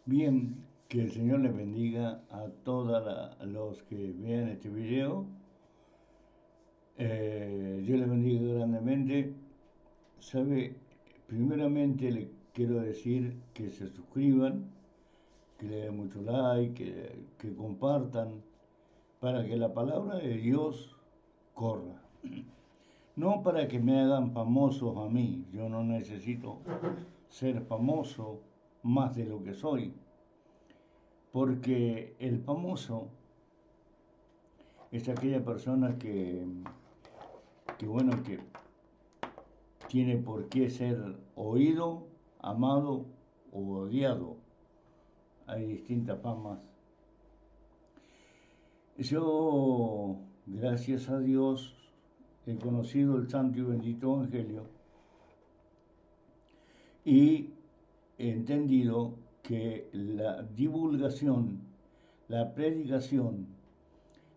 Bien, que el Señor les bendiga a todos los que vean este video. Dios les bendiga grandemente. Sabe, primeramente le quiero decir que se suscriban, que le den mucho like, que compartan, para que la palabra de Dios corra. No para que me hagan famosos a mí, yo no necesito ser famoso más de lo que soy, porque el famoso es aquella persona que tiene por qué ser oído, amado o odiado. Hay distintas famas. Yo, gracias a Dios, he conocido el santo y bendito Evangelio y he entendido que la divulgación, la predicación,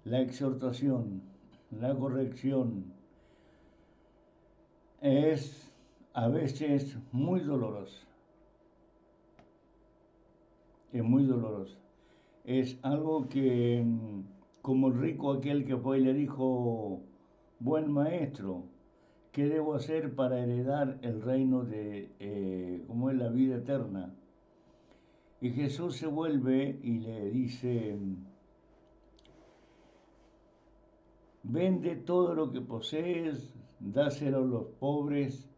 la exhortación, la corrección, es a veces muy dolorosa. Es muy dolorosa. Es algo que, como el rico aquel que fue y le dijo, buen maestro, ¿qué debo hacer para heredar el reino como es la vida eterna? Y Jesús se vuelve y le dice, vende todo lo que posees, dáselo a los pobres,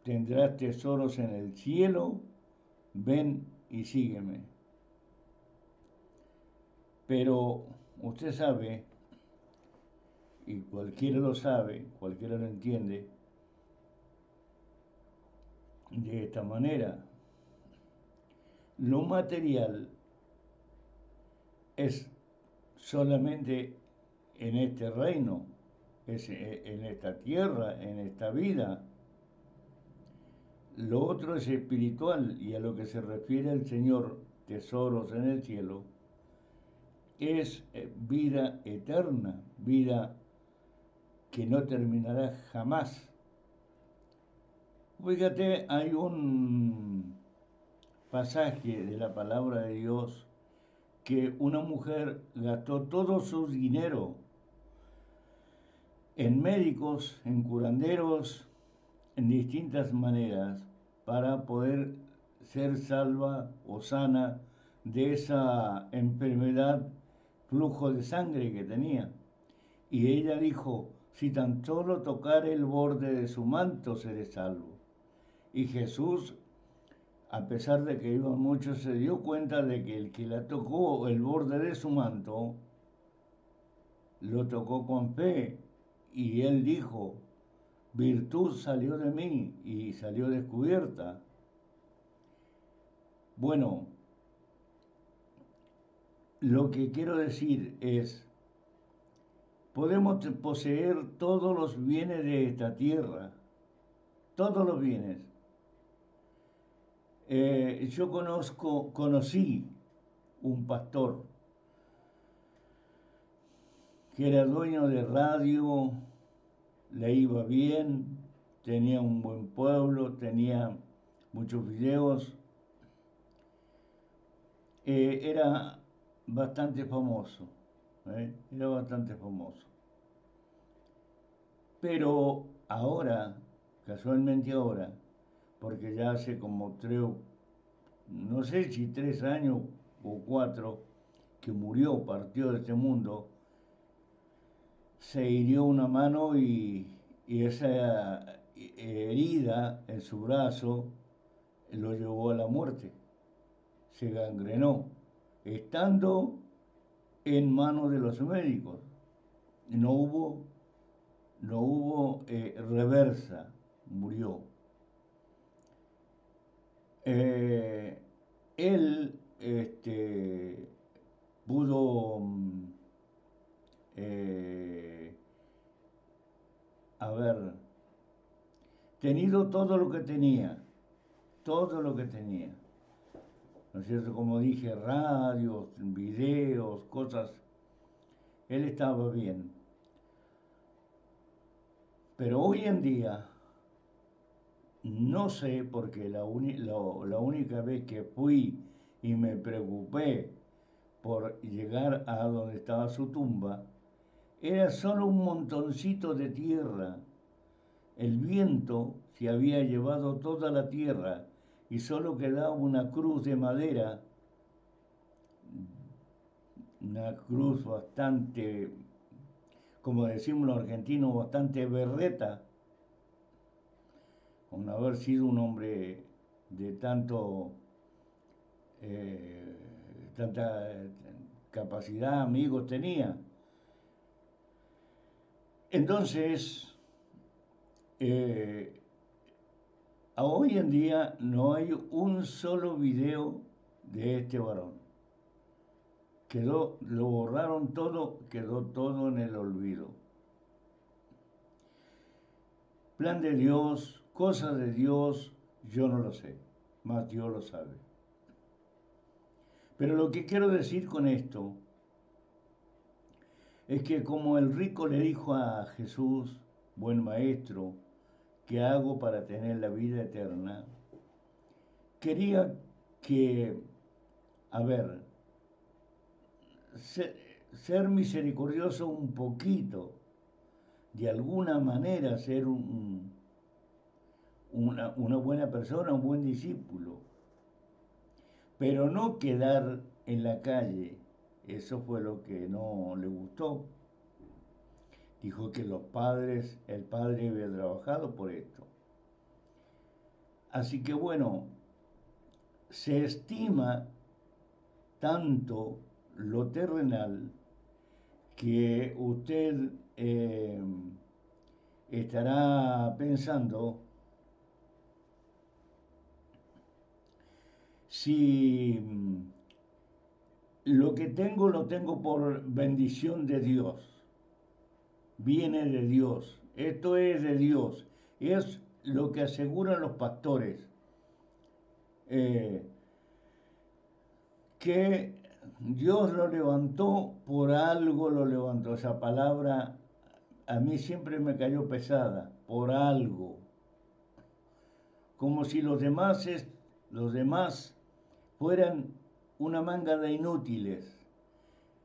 tendrás tesoros en el cielo, ven y sígueme. Pero usted sabe, y cualquiera lo sabe, cualquiera lo entiende, de esta manera. Lo material es solamente en este reino, es en esta tierra, en esta vida. Lo otro es espiritual y a lo que se refiere el Señor, tesoros en el cielo, es vida eterna, vida que no terminará jamás. Fíjate, hay un pasaje de la palabra de Dios que una mujer gastó todo su dinero en médicos, en curanderos, en distintas maneras para poder ser salva o sana de esa enfermedad, flujo de sangre que tenía. Y ella dijo, si tan solo tocar el borde de su manto seré salvo. Y Jesús, a pesar de que iban muchos, se dio cuenta de que el que la tocó el borde de su manto, lo tocó con fe. Y él dijo, virtud salió de mí y salió descubierta. Bueno, lo que quiero decir es, podemos poseer todos los bienes de esta tierra, todos los bienes. Yo conocí un pastor que era dueño de radio, le iba bien, tenía un buen pueblo, tenía muchos videos, era bastante famoso, era bastante famoso. Pero ahora, casualmente ahora, porque ya hace como no sé si 3 años o 4, que murió, partió de este mundo, se hirió una mano y esa herida en su brazo lo llevó a la muerte. Se gangrenó, estando en manos de los médicos. No hubo, no hubo reversa, murió. Eh, él pudo eh, haber tenido todo lo que tenía, todo lo que tenía, ¿no es cierto? Como dije, radios, videos, cosas, él estaba bien. Pero hoy en día, no sé, porque la única vez que fui y me preocupé por llegar a donde estaba su tumba, era solo un montoncito de tierra. El viento se había llevado toda la tierra y solo quedaba una cruz de madera, una cruz bastante, como decimos los argentinos, bastante berreta, con haber sido un hombre de eh, tanta capacidad, amigos tenía. Entonces, eh, hoy en día no hay un solo video de este varón. Lo borraron todo, quedó todo en el olvido. Plan de Dios, cosas de Dios, yo no lo sé, más Dios lo sabe. Pero lo que quiero decir con esto es que como el rico le dijo a Jesús, buen maestro, ¿qué hago para tener la vida eterna? Quería que, a ver, ser misericordioso un poquito, de alguna manera ser una buena persona, un buen discípulo, pero no quedar en la calle. Eso fue lo que no le gustó. Dijo que el padre había trabajado por esto. Así que bueno, se estima tanto lo terrenal que usted estará pensando si lo que tengo lo tengo por bendición de Dios, viene de Dios, esto es de Dios, es lo que aseguran los pastores, eh, que Dios lo levantó, por algo lo levantó. Esa palabra a mí siempre me cayó pesada, por algo, como si los demás fueran una manga de inútiles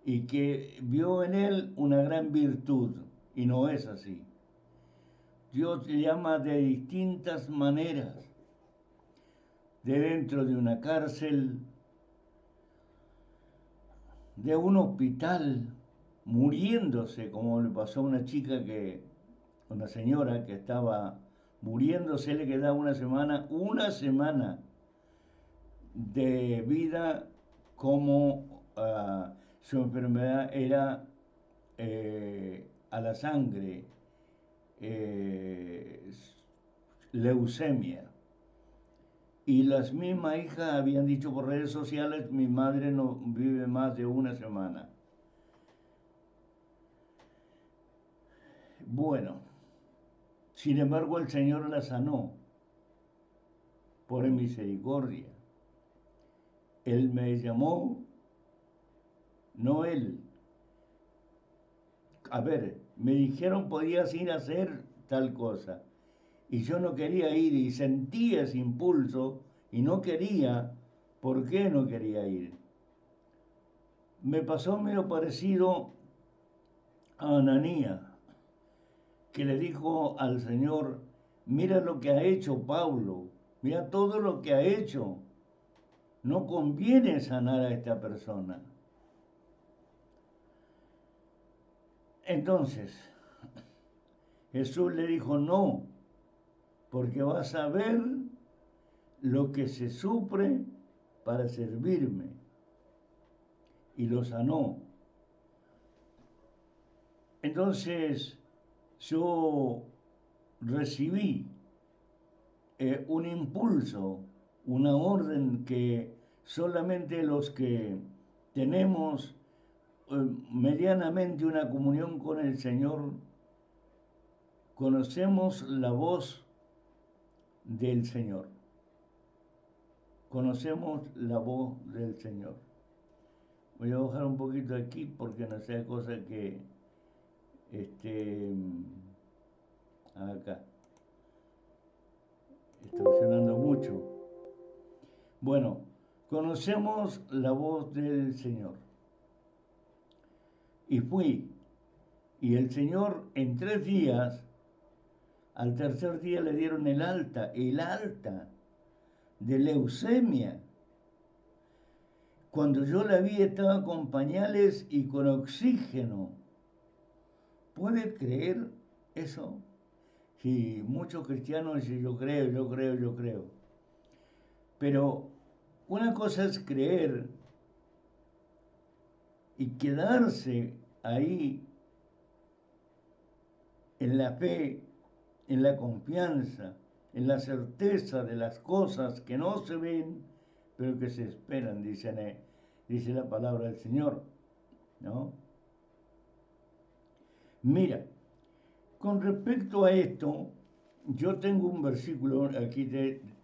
y que vio en él una gran virtud, y no es así. Dios llama de distintas maneras, de dentro de una cárcel, de un hospital, muriéndose, como le pasó a una señora que estaba muriéndose, le quedaba una semana de vida, como su enfermedad era a la sangre, eh, leucemia. Y las mismas hijas habían dicho por redes sociales, mi madre no vive más de una semana. Bueno, sin embargo el Señor la sanó por misericordia. Él me llamó, no él. A ver, me dijeron podías ir a hacer tal cosa. Y yo no quería ir y sentía ese impulso y no quería. ¿Por qué no quería ir? Me pasó medio parecido a Ananías, que le dijo al Señor, mira lo que ha hecho Pablo, mira todo lo que ha hecho. No conviene sanar a esta persona. Entonces, Jesús le dijo, no, porque vas a ver lo que se sufre para servirme. Y lo sanó. Entonces, yo recibí un impulso, una orden que solamente los que tenemos medianamente una comunión con el Señor, conocemos la voz del Señor. Conocemos la voz del Señor. Voy a bajar un poquito aquí porque no sea cosa que acá está sonando mucho. Bueno, conocemos la voz del Señor. Y fui, y el Señor en 3 días, al tercer día le dieron el alta de leucemia. Cuando yo la vi estaba con pañales y con oxígeno. ¿Puede creer eso? Sí, muchos cristianos dicen yo creo. Pero una cosa es creer y quedarse ahí en la fe, en la confianza, en la certeza de las cosas que no se ven, pero que se esperan, dice la palabra del Señor, ¿no? Mira, con respecto a esto, yo tengo un versículo aquí,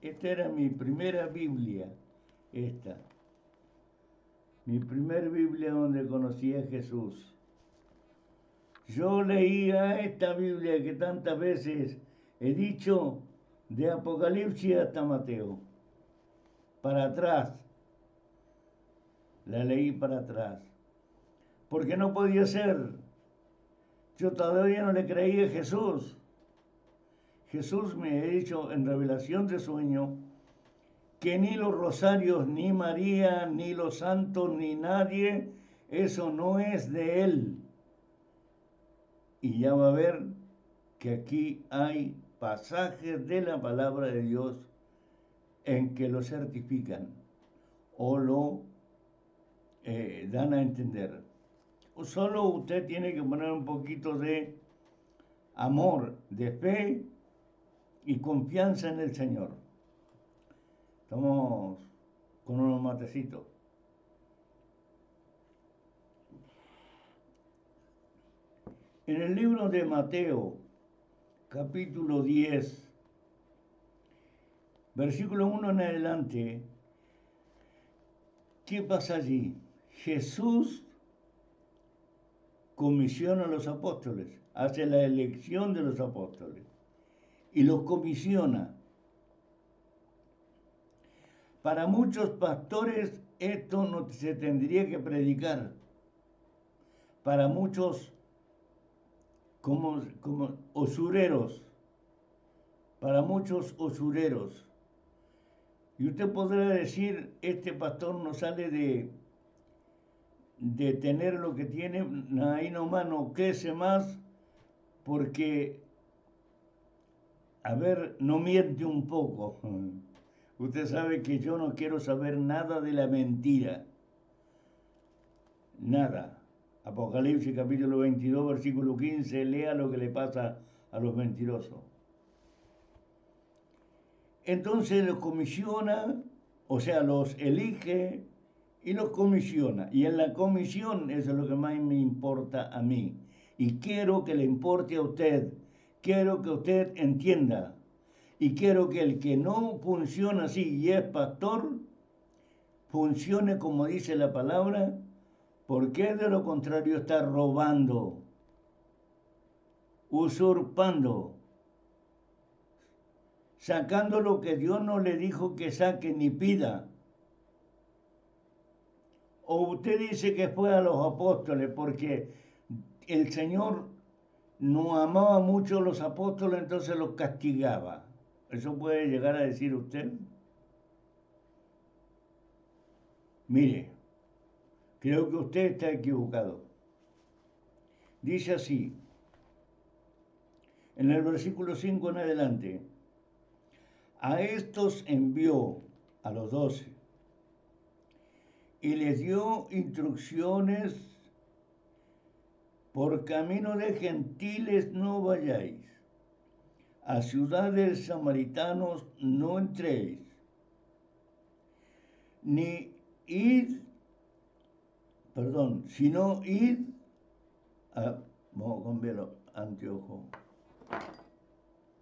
esta era mi primera Biblia, mi primer Biblia donde conocí a Jesús. Yo leía esta Biblia que tantas veces he dicho, de Apocalipsis hasta Mateo, para atrás, la leí para atrás, porque no podía ser. Yo todavía no le creía a Jesús. Jesús me ha dicho en revelación de sueño que ni los rosarios, ni María, ni los santos, ni nadie, eso no es de Él. Y ya va a ver que aquí hay pasajes de la palabra de Dios en que lo certifican o lo dan a entender. Solo usted tiene que poner un poquito de amor, de fe y confianza en el Señor. Estamos con unos matecitos. En el libro de Mateo, capítulo 10, versículo 1 en adelante, ¿qué pasa allí? Jesús comisiona a los apóstoles, hace la elección de los apóstoles y los comisiona. Para muchos pastores esto no se tendría que predicar. Para muchos como usureros, para muchos usureros. Y usted podrá decir, este pastor no sale de tener lo que tiene, ahí nomás no crece más, porque, a ver, no miente un poco. Usted sabe que yo no quiero saber nada de la mentira. Nada. Apocalipsis capítulo 22, versículo 15, lea lo que le pasa a los mentirosos. Entonces los comisiona, o sea, los elige y los comisiona. Y en la comisión, eso es lo que más me importa a mí. Y quiero que le importe a usted. Quiero que usted entienda. Y quiero que el que no funciona así y es pastor, funcione como dice la palabra, porque de lo contrario está robando, usurpando, sacando lo que Dios no le dijo que saque ni pida. O usted dice que fue a los apóstoles porque el Señor no amaba mucho a los apóstoles, entonces los castigaba. ¿Eso puede llegar a decir usted? Mire, creo que usted está equivocado. Dice así, en el versículo 5 en adelante, a estos envió, a los 12, y les dio instrucciones: por camino de gentiles no vayáis, a ciudades samaritanos no entréis, ni id, sino id, vamos a cambiarlo, anteojo,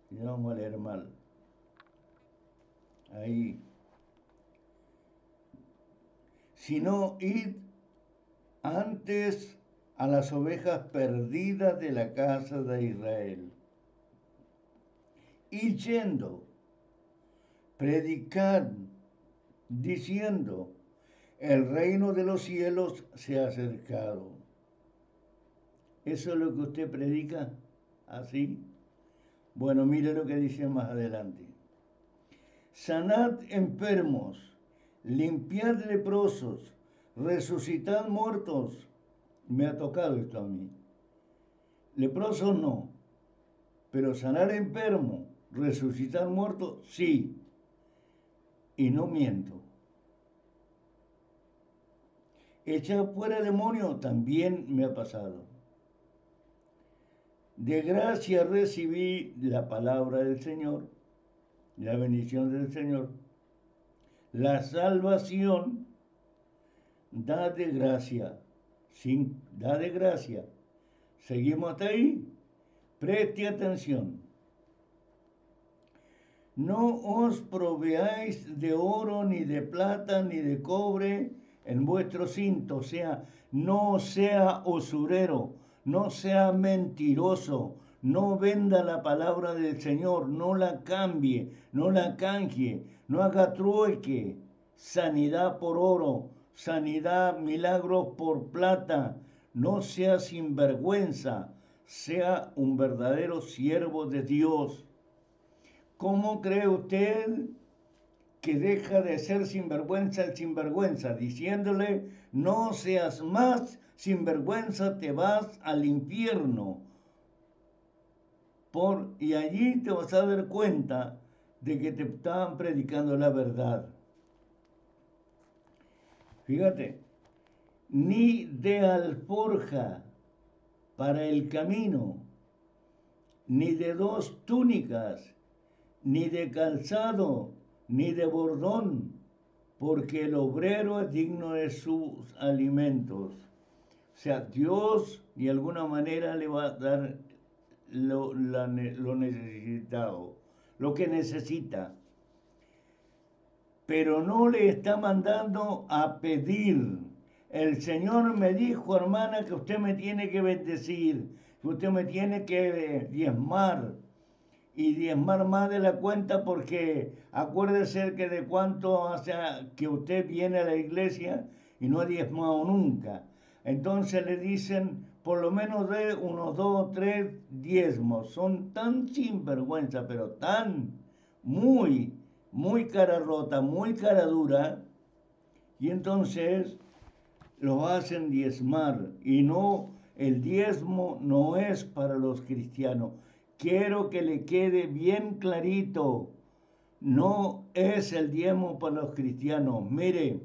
si no vamos a leer mal, ahí, sino id antes a las ovejas perdidas de la casa de Israel. Y yendo, predicad diciendo, el reino de los cielos se ha acercado. ¿Eso es lo que usted predica? ¿Así? Bueno, mire lo que dice más adelante. Sanad enfermos, limpiad leprosos, resucitad muertos. Me ha tocado esto a mí. Leprosos no, pero sanar enfermo, resucitar muertos, sí. Y no miento. Echar fuera demonio también me ha pasado. De gracia recibí la palabra del Señor, la bendición del Señor. La salvación da de gracia, da de gracia. Seguimos hasta ahí. Preste atención. No os proveáis de oro, ni de plata, ni de cobre en vuestro cinto. O sea, no sea usurero, no sea mentiroso, no venda la palabra del Señor, no la cambie, no la canje, no haga trueque. Sanidad por oro, sanidad, milagros por plata. No sea sinvergüenza, sea un verdadero siervo de Dios. ¿Cómo cree usted que deja de ser sinvergüenza el sinvergüenza? Diciéndole, no seas más sinvergüenza, te vas al infierno. Y allí te vas a dar cuenta de que te estaban predicando la verdad. Fíjate, ni de alforja para el camino, ni de 2 túnicas, ni de calzado, ni de bordón, porque el obrero es digno de sus alimentos. O sea, Dios de alguna manera le va a dar lo necesitado, lo que necesita. Pero no le está mandando a pedir. El Señor me dijo, hermana, que usted me tiene que bendecir, que usted me tiene que diezmar. Y diezmar más de la cuenta, porque acuérdese que de cuánto hace que usted viene a la iglesia y no ha diezmado nunca. Entonces le dicen, por lo menos de unos 2 o 3 diezmos. Son tan sinvergüenza, pero tan, muy cara rota, muy cara dura. Y entonces los hacen diezmar. Y no, el diezmo no es para los cristianos. Quiero que le quede bien clarito, no es el diezmo para los cristianos. Mire,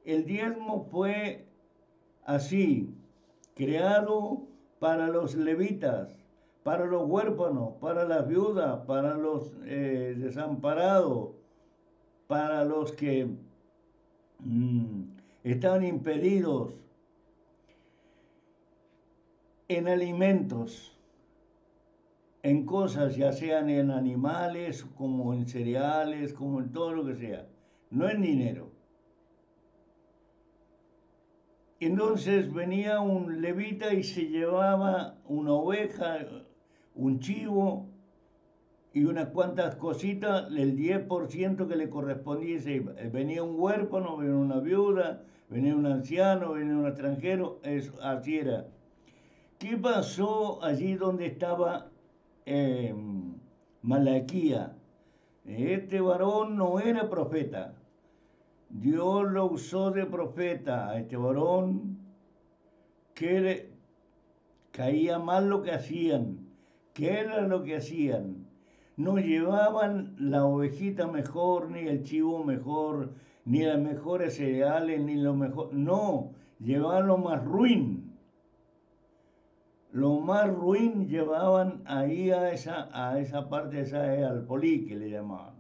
el diezmo fue así, creado para los levitas, para los huérfanos, para las viudas, para los desamparados, para los que estaban impedidos en alimentos, en cosas, ya sean en animales, como en cereales, como en todo lo que sea, no en dinero. Entonces venía un levita y se llevaba una oveja, un chivo y unas cuantas cositas, el 10% que le correspondía. Venía un huérfano, venía una viuda, venía un anciano, venía un extranjero, así era. ¿Qué pasó allí donde estaba Malaquía? Este varón no era profeta. Dios lo usó de profeta a este varón, que caía mal lo que hacían. ¿Qué era lo que hacían? No llevaban la ovejita mejor, ni el chivo mejor, ni las mejores cereales, ni lo mejor. No, llevaban lo más ruin. Lo más ruin llevaban ahí a esa parte, al polí que le llamaban.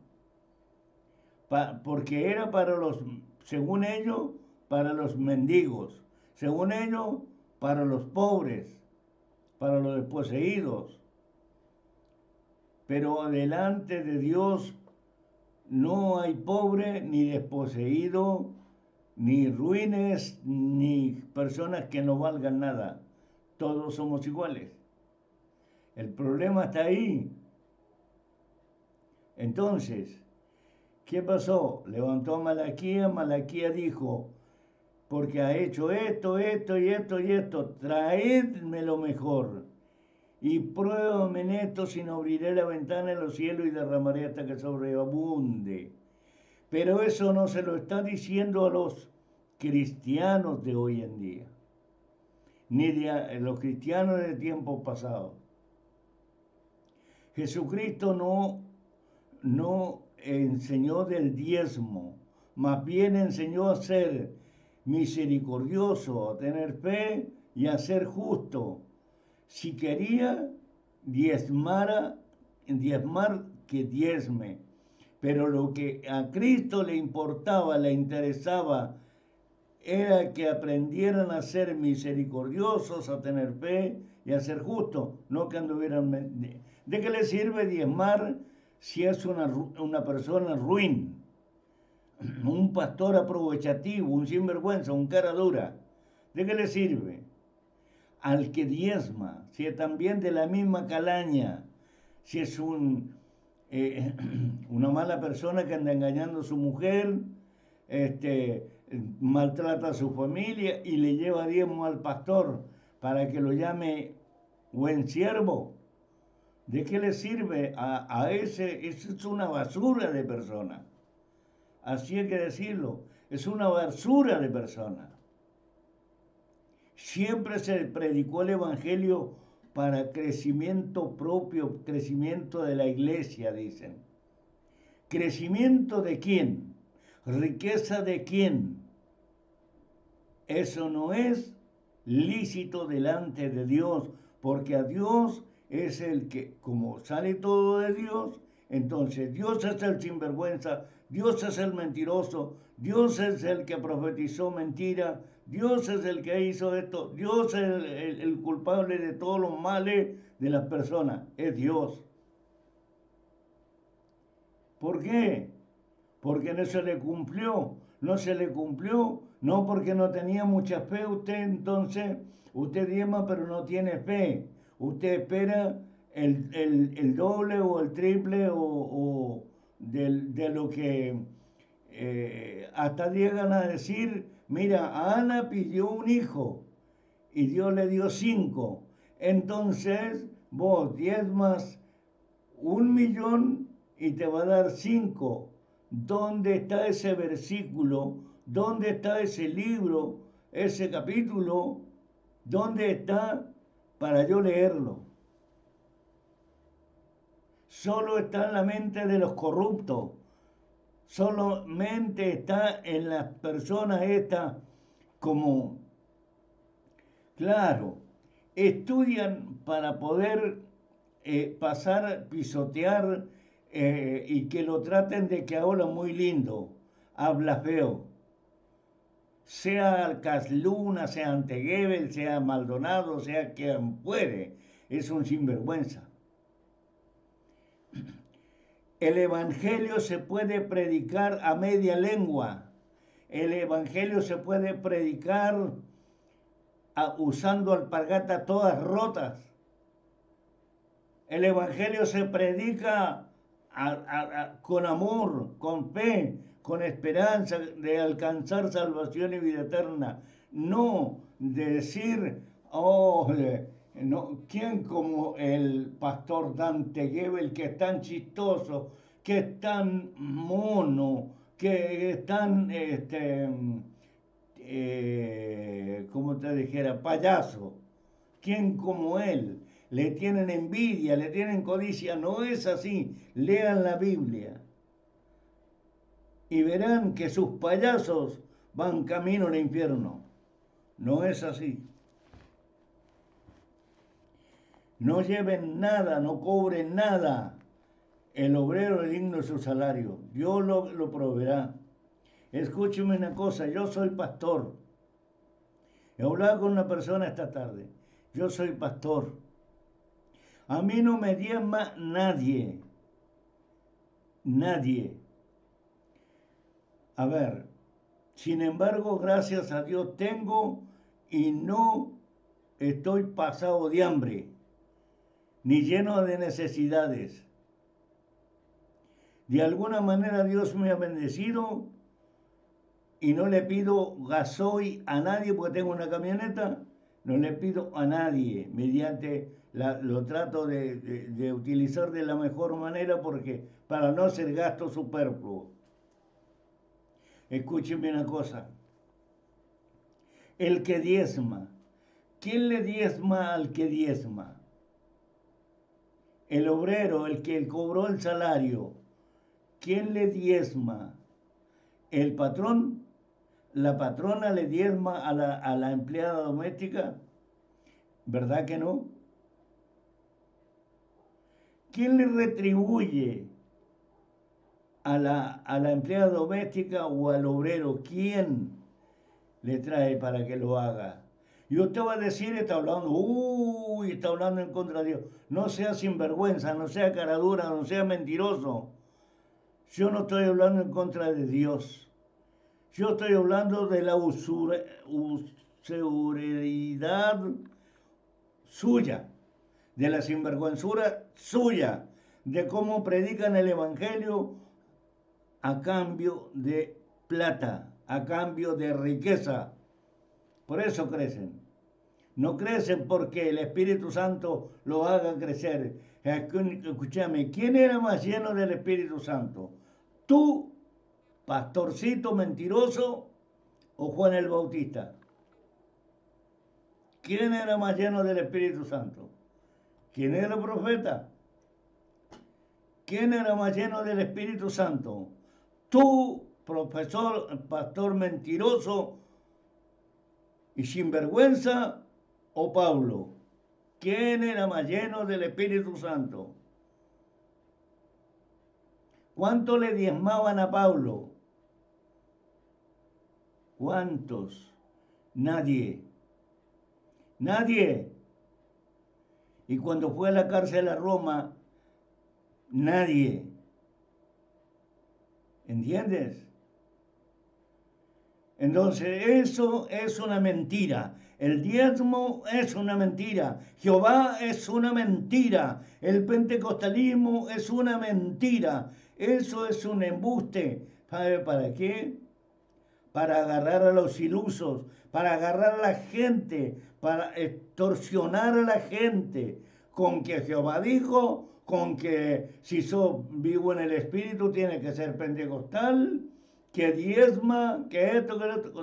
Porque era para los, según ellos, para los mendigos, según ellos, para los pobres, para los desposeídos. Pero delante de Dios no hay pobre, ni desposeído, ni ruines, ni personas que no valgan nada. Todos somos iguales. El problema está ahí. Entonces, ¿Qué pasó? Levantó a Malaquía dijo, porque ha hecho esto, esto y esto y esto, traedme lo mejor. Y pruébame en esto, si no abriré la ventana de los cielos y derramaré hasta que sobreabunde. Pero eso no se lo está diciendo a los cristianos de hoy en día, ni de los cristianos de tiempos pasados. Jesucristo no enseñó del diezmo, más bien enseñó a ser misericordioso, a tener fe y a ser justo. Si quería diezmar, que diezme. Pero lo que a Cristo le importaba, le interesaba, era que aprendieran a ser misericordiosos, a tener fe y a ser justos, no que anduvieran... ¿De qué le sirve diezmar si es una persona ruin? Un pastor aprovechativo, un sinvergüenza, un cara dura. ¿De qué le sirve? Al que diezma, si es también de la misma calaña, si es una mala persona que anda engañando a su mujer, maltrata a su familia y le lleva diezmo al pastor para que lo llame buen siervo. ¿De qué le sirve a ese? Eso es una basura de persona. Así hay que decirlo. Es una basura de persona. Siempre se predicó el Evangelio para crecimiento propio, crecimiento de la iglesia, dicen. ¿Crecimiento de quién? ¿Riqueza de quién? Eso no es lícito delante de Dios, porque a Dios es el que, como sale todo de Dios, entonces Dios es el sinvergüenza, Dios es el mentiroso, Dios es el que profetizó mentira, Dios es el que hizo esto, Dios es el culpable de todos los males de las personas, es Dios. ¿Por qué? Porque no se le cumplió, no se le cumplió, no porque no tenía mucha fe usted, entonces usted diezma pero no tiene fe, usted espera el doble o el triple o de lo que hasta llegan a decir, mira, Ana pidió un hijo y Dios le dio 5, entonces vos diezmas 1.000.000 y te va a dar 5. ¿Dónde está ese versículo? ¿Dónde está ese libro? Ese capítulo. ¿Dónde está para yo leerlo? Solo está en la mente de los corruptos. Solamente está en las personas estas como, claro, estudian para poder pasar, pisotear y que lo traten de que habla muy lindo, habla feo. Sea Casluna, sea Anteguebel, sea Maldonado, sea quien puede, es un sinvergüenza. El Evangelio se puede predicar a media lengua. El Evangelio se puede predicar usando alpargatas todas rotas. El Evangelio se predica con amor, con fe, con esperanza de alcanzar salvación y vida eterna. No de decir, oh, no, ¿quién como el pastor Dante Gebel, que es tan chistoso, que es tan mono, que es tan, como te dijera, payaso? ¿Quién como él? Le tienen envidia, le tienen codicia. No es así. Lean la Biblia y verán que sus payasos van camino al infierno. No es así. No lleven nada, no cobren nada. El obrero es digno de su salario. Dios lo proveerá. Escúcheme una cosa, yo soy pastor. He hablado con una persona esta tarde. Yo soy pastor. A mí no me diezma nadie. Nadie. A ver, sin embargo, gracias a Dios tengo y no estoy pasado de hambre, ni lleno de necesidades. De alguna manera Dios me ha bendecido y no le pido gasoil a nadie porque tengo una camioneta, no le pido a nadie, lo trato de utilizar de la mejor manera porque para no hacer gasto superfluo. Escúchenme una cosa, el que diezma, ¿quién le diezma al que diezma? El obrero, el que cobró el salario, ¿quién le diezma? ¿El patrón? ¿La patrona le diezma a la empleada doméstica? ¿Verdad que no? ¿Quién le retribuye a la empleada doméstica o al obrero? ¿Quién le trae para que lo haga? Y usted va a decir, está hablando en contra de Dios. No sea sinvergüenza, no sea caradura, no sea mentiroso. Yo no estoy hablando en contra de Dios. Yo estoy hablando de la usuridad suya, de la sinvergüenzura suya, de cómo predican el Evangelio a cambio de plata, a cambio de riqueza. Por eso crecen. No crecen porque el Espíritu Santo lo haga crecer. Escúchame, ¿quién era más lleno del Espíritu Santo? ¿Tú, pastorcito mentiroso, o Juan el Bautista? ¿Quién era más lleno del Espíritu Santo? ¿Quién era el profeta? ¿Quién era más lleno del Espíritu Santo? ¿Tú, profesor, pastor mentiroso y sinvergüenza, o Pablo? ¿Quién era más lleno del Espíritu Santo? ¿Cuánto le diezmaban a Pablo? ¿Cuántos? Nadie. Nadie. Y cuando fue a la cárcel a Roma, nadie. ¿Entiendes? Entonces, eso es una mentira. El diezmo es una mentira. Jehová es una mentira. El pentecostalismo es una mentira. Eso es un embuste. ¿Sabe para qué? Para agarrar a los ilusos, para agarrar a la gente, para extorsionar a la gente. Con que Jehová dijo, con que si sos vivo en el Espíritu tiene que ser pentecostal, que diezma, que esto,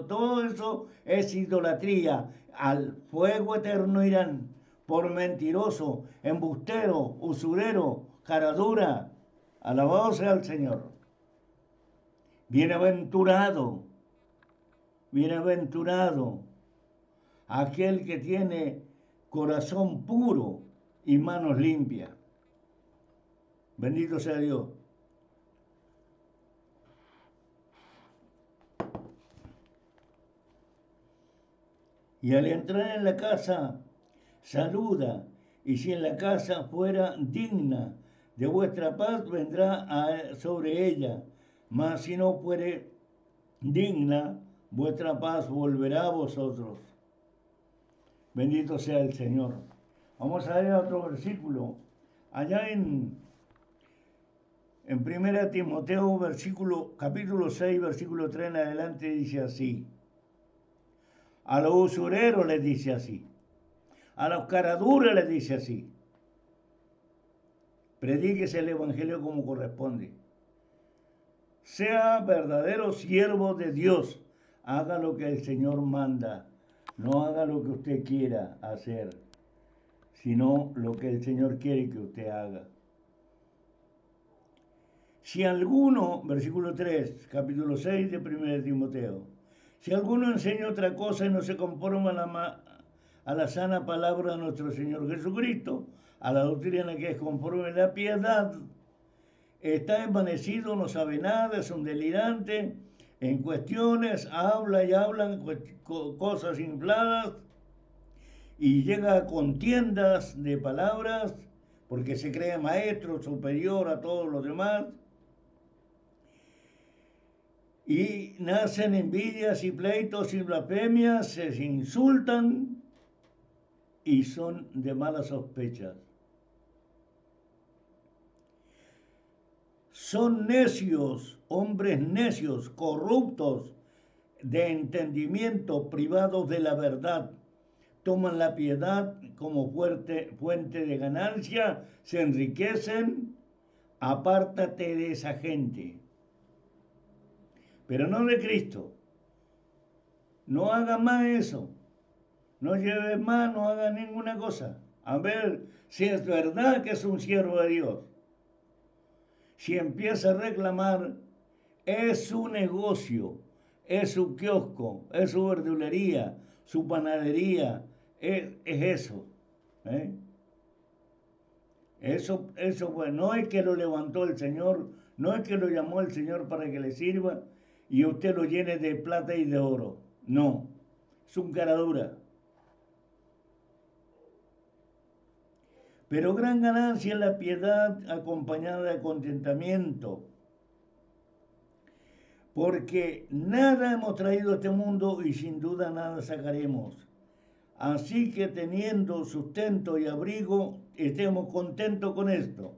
todo eso es idolatría. Al fuego eterno irán por mentiroso, embustero, usurero, caradura. Alabado sea el Señor. Bienaventurado, bienaventurado aquel que tiene corazón puro y manos limpias. Bendito sea Dios. Y al entrar en la casa, saluda, y si en la casa fuera digna de vuestra paz, vendrá sobre ella. Mas si no fuere digna, vuestra paz volverá a vosotros. Bendito sea el Señor. Vamos a ver otro versículo. Allá en 1 Timoteo, capítulo 6, versículo 3 en adelante, dice así. A los usureros les dice así. A los caraduras les dice así. Predíquese el Evangelio como corresponde. Sea verdadero siervo de Dios. Haga lo que el Señor manda. No haga lo que usted quiera hacer, sino lo que el Señor quiere que usted haga. Si alguno, versículo 3, capítulo 6 de 1 Timoteo, si alguno enseña otra cosa y no se conforma a la sana palabra de nuestro Señor Jesucristo, a la doctrina que es conforme a la piedad, está envanecido, no sabe nada, es un delirante, en cuestiones habla y hablan cosas infladas y llega a contiendas de palabras porque se cree maestro superior a todos los demás. Y nacen envidias y pleitos y blasfemias, se insultan y son de malas sospechas. son necios, hombres necios, corruptos de entendimiento, privados de la verdad. Toman la piedad como fuente de ganancia, se enriquecen. Apártate de esa gente, pero no de Cristo. No haga más eso. No lleve más, no haga ninguna cosa. A ver si es verdad que es un siervo de Dios. Si empieza a reclamar, es su negocio, es su kiosco, es su verdulería, su panadería, es eso. ¿eh? Eso pues, no es que lo levantó el Señor, no es que lo llamó el Señor para que le sirva y usted lo llene de plata y de oro. No, es un cara dura. Pero gran ganancia es la piedad acompañada de contentamiento, porque nada hemos traído a este mundo y sin duda nada sacaremos. Así que teniendo sustento y abrigo, estemos contentos con esto.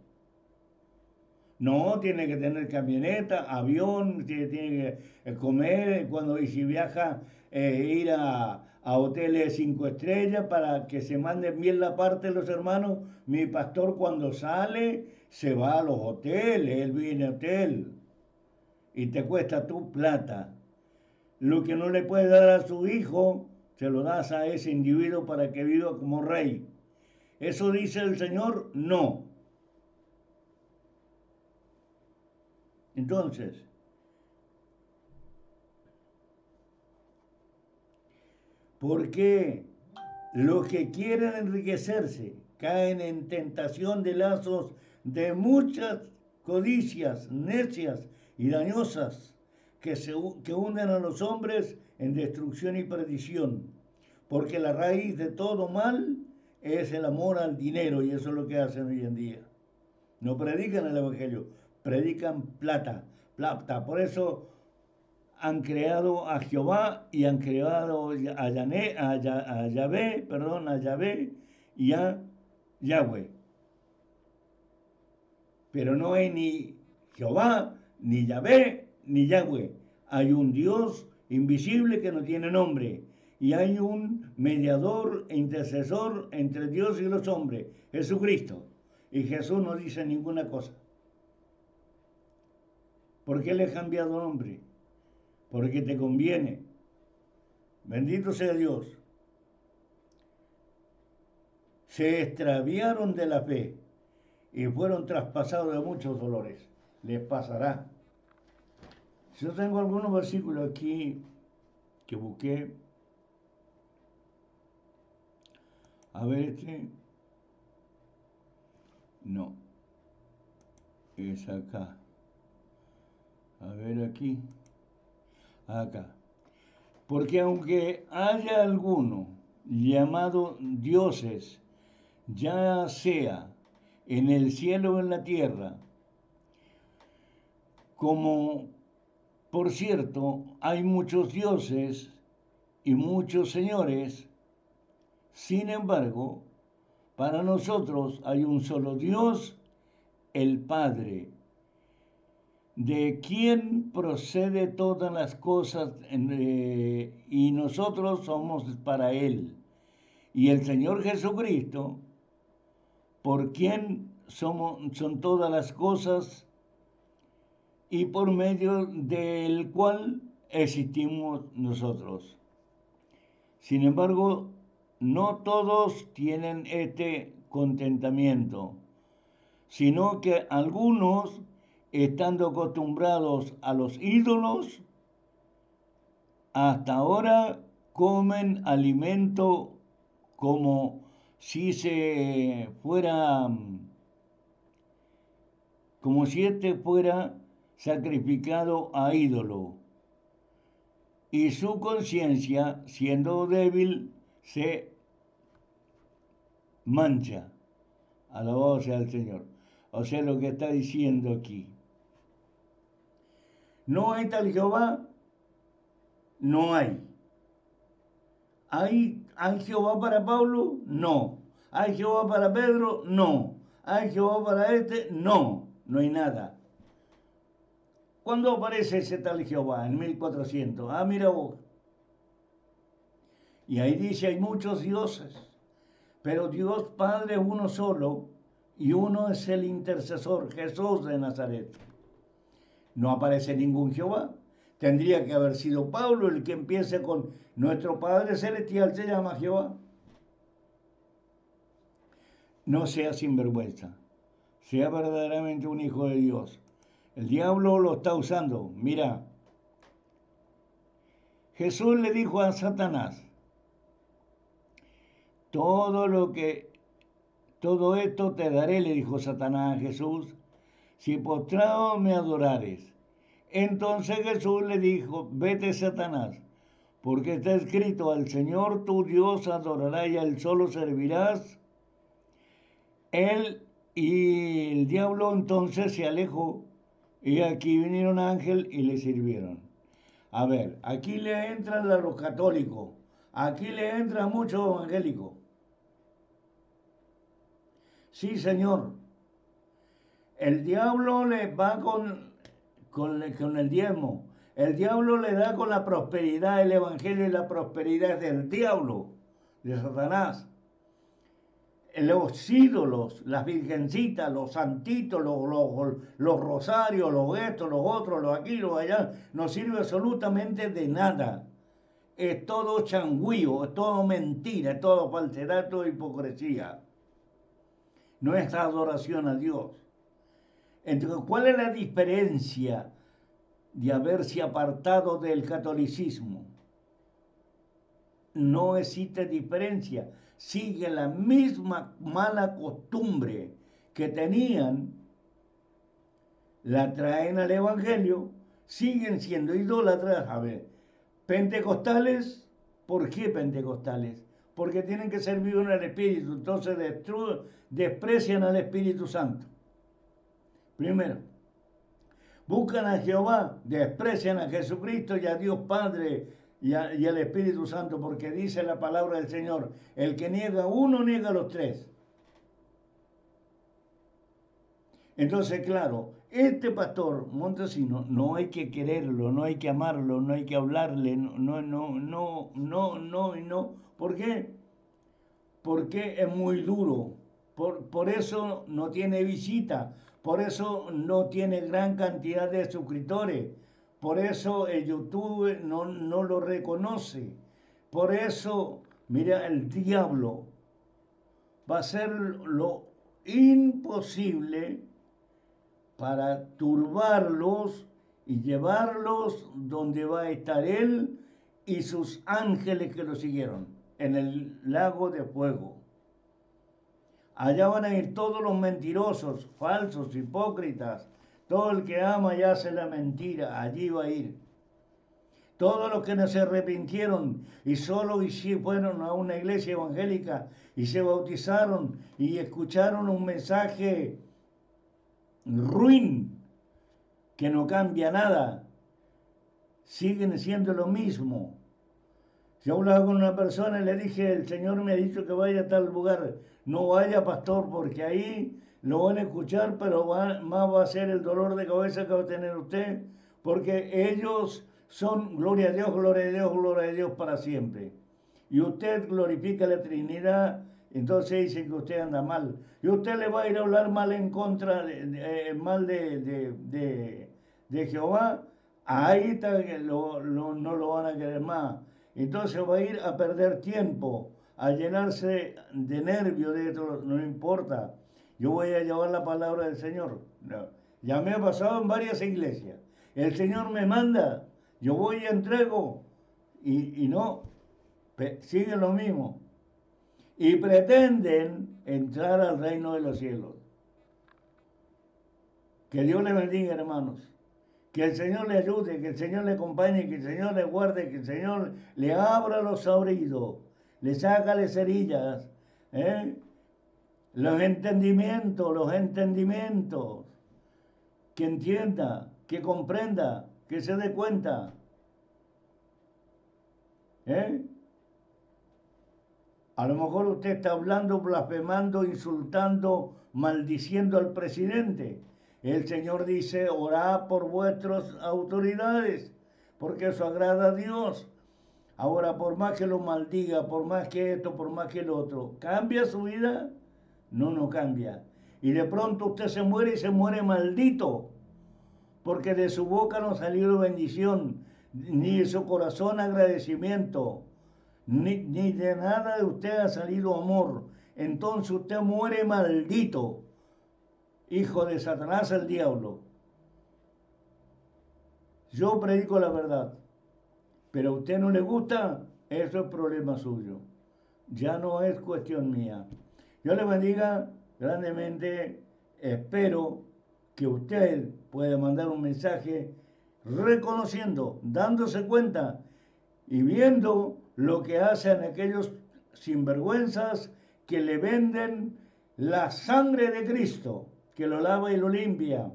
No, tiene que tener camioneta, avión, tiene que comer, y si viaja, ir a hoteles 5 estrellas para que se manden bien la parte de los hermanos. Mi pastor cuando sale se va a los hoteles, él viene a hotel y te cuesta tu plata. Lo que no le puedes dar a su hijo, se lo das a ese individuo para que viva como rey. ¿Eso dice el Señor? No. Entonces, ¿por qué los que quieren enriquecerse caen en tentación de lazos de muchas codicias necias y dañosas que hunden a los hombres en destrucción y perdición? Porque la raíz de todo mal es el amor al dinero y eso es lo que hacen hoy en día. No predican el Evangelio, predican plata. Por eso han creado a Jehová y han creado a Yahvé y a Yahweh. Pero no hay ni Jehová, ni Yahvé, ni Yahweh. Hay un Dios invisible que no tiene nombre. Y hay un mediador e intercesor entre Dios y los hombres, Jesucristo. Y Jesús no dice ninguna cosa. ¿Por qué le he cambiado nombre? Porque te conviene. Bendito sea Dios. Se extraviaron de la fe y fueron traspasados de muchos dolores. Les pasará. Yo tengo algunos versículos aquí que busqué. A ver No. Es acá. A ver aquí. Acá. Porque aunque haya alguno llamado dioses, ya sea en el cielo o en la tierra, como por cierto hay muchos dioses y muchos señores, sin embargo, para nosotros hay un solo Dios, el Padre, de quien procede todas las cosas y nosotros somos para Él. Y el Señor Jesucristo, por quien son todas las cosas y por medio del cual existimos nosotros. Sin embargo, no todos tienen este contentamiento, sino que algunos, estando acostumbrados a los ídolos, hasta ahora comen alimento como si este fuera sacrificado a ídolo. Y su conciencia, siendo débil, se mancha. Alabado sea el Señor. O sea, lo que está diciendo aquí. ¿No hay tal Jehová? No hay. ¿Hay Jehová para Pablo? No. ¿Hay Jehová para Pedro? No. ¿Hay Jehová para este? No. No hay nada. ¿Cuándo aparece ese tal Jehová? En 1400. Ah, mira vos. Y ahí dice, hay muchos dioses, pero Dios Padre es uno solo y uno es el intercesor, Jesús de Nazaret. No aparece ningún Jehová. Tendría que haber sido Pablo el que empiece con nuestro Padre Celestial se llama Jehová. No sea sinvergüenza, sea verdaderamente un hijo de Dios. El diablo lo está usando. Mira, Jesús le dijo a Satanás, todo esto te daré, le dijo Satanás a Jesús, si postrado me adorares. Entonces Jesús le dijo, vete Satanás, porque está escrito, al Señor tu Dios adorarás y a Él solo servirás. Él y el diablo entonces se alejó y aquí vinieron ángeles y le sirvieron. A ver, aquí le entran a los católicos, aquí le entran muchos evangélicos. Sí, señor. El diablo le va con el diezmo. El diablo le da con la prosperidad. El evangelio y la prosperidad es del diablo, de Satanás. Los ídolos, las virgencitas, los santitos, los rosarios, los estos, los otros, los aquí, los allá, no sirve absolutamente de nada. Es todo changüío, es todo mentira, es todo falsedad, es todo hipocresía. No es adoración a Dios. Entonces, ¿cuál es la diferencia de haberse apartado del catolicismo? No existe diferencia. Sigue la misma mala costumbre que tenían, la traen al Evangelio, siguen siendo idólatras. A ver, pentecostales, ¿por qué pentecostales? Porque tienen que servir al Espíritu, entonces desprecian al Espíritu Santo. Primero, buscan a Jehová, desprecian a Jesucristo y a Dios Padre y al Espíritu Santo, porque dice la palabra del Señor, el que niega uno, niega a los tres. Entonces, claro, este pastor Montesino no hay que quererlo, no hay que amarlo, no hay que hablarle, no. ¿Por qué? Porque es muy duro. Por eso no tiene visita, por eso no tiene gran cantidad de suscriptores, por eso el YouTube no lo reconoce. Por eso, mira, el diablo va a hacer lo imposible para turbarlos y llevarlos donde va a estar él y sus ángeles que lo siguieron, en el lago de fuego. Allá van a ir todos los mentirosos, falsos, hipócritas. Todo el que ama y hace la mentira, allí va a ir. Todos los que no se arrepintieron y solo fueron a una iglesia evangélica y se bautizaron y escucharon un mensaje ruin que no cambia nada, siguen siendo lo mismo. Yo hablaba con una persona y le dije, el Señor me ha dicho que vaya a tal lugar. No vaya, pastor, porque ahí lo van a escuchar, pero más va a ser el dolor de cabeza que va a tener usted, porque ellos son gloria a Dios, gloria a Dios, gloria a Dios para siempre. Y usted glorifica la Trinidad, entonces dice que usted anda mal. Y usted le va a ir a hablar mal en contra, mal de Jehová, ahí está, no lo van a querer más. Entonces va a ir a perder tiempo, a llenarse de nervios, de esto, no importa. Yo voy a llevar la palabra del Señor. No. Ya me ha pasado en varias iglesias. El Señor me manda, yo voy y entrego. Y no, sigue lo mismo. Y pretenden entrar al reino de los cielos. Que Dios le bendiga, hermanos. Que el Señor le ayude, que el Señor le acompañe, que el Señor le guarde, que el Señor le abra los oídos, le saca las cerillas, los entendimientos, que entienda, que comprenda, que se dé cuenta. A lo mejor usted está hablando, blasfemando, insultando, maldiciendo al presidente. El Señor dice, orad por vuestras autoridades, porque eso agrada a Dios. Ahora, por más que lo maldiga, por más que esto, por más que lo otro, ¿cambia su vida? No, no cambia. Y de pronto usted se muere y se muere maldito, porque de su boca no salió bendición, ni de su corazón agradecimiento, ni de nada de usted ha salido amor. Entonces usted muere maldito, hijo de Satanás el diablo. Yo predico la verdad, pero a usted no le gusta, eso es problema suyo. Ya no es cuestión mía. Yo le bendiga grandemente. Espero que usted pueda mandar un mensaje reconociendo, dándose cuenta y viendo lo que hacen aquellos sinvergüenzas que le venden la sangre de Cristo, que lo lava y lo limpia.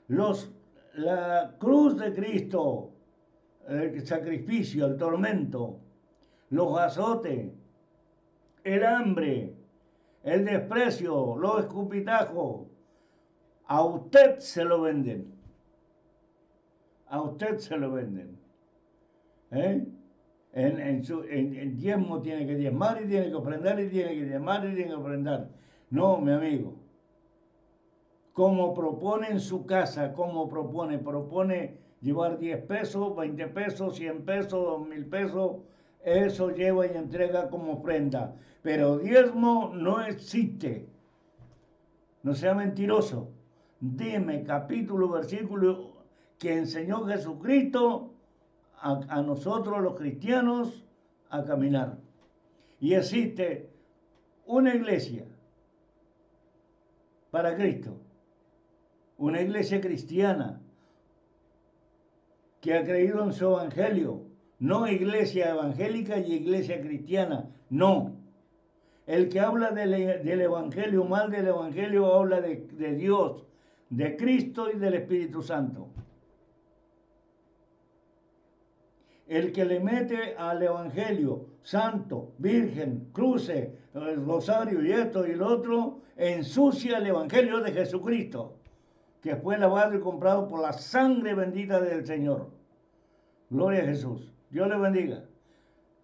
La cruz de Cristo, el sacrificio, el tormento, los azotes, el hambre, el desprecio, los escupitajos, a usted se lo venden. A usted se lo venden. ¿Eh? En diezmo tiene que diezmar y tiene que ofrendar y tiene que diezmar y tiene que ofrendar. No, mi amigo. Como propone en su casa, como propone llevar 10 pesos, 20 pesos, 100 pesos, 2000 pesos, eso lleva y entrega como ofrenda. Pero diezmo no existe. No sea mentiroso. Dime capítulo, versículo que enseñó Jesucristo a nosotros los cristianos a caminar. Y existe una iglesia para Cristo, una iglesia cristiana que ha creído en su evangelio, no iglesia evangélica y iglesia cristiana, no. El que habla del evangelio, mal del evangelio, habla de Dios, de Cristo y del Espíritu Santo. El que le mete al evangelio santo, virgen, cruce, rosario y esto y lo otro, ensucia el evangelio de Jesucristo, que fue lavado y comprado por la sangre bendita del Señor. Gloria a Jesús. Dios le bendiga.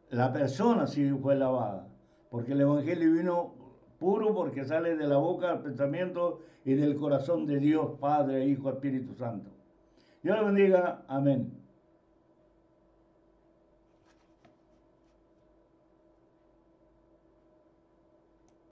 La persona sí fue lavada, porque el evangelio vino puro, porque sale de la boca, del pensamiento y del corazón de Dios, Padre, Hijo, Espíritu Santo. Dios le bendiga. Amén.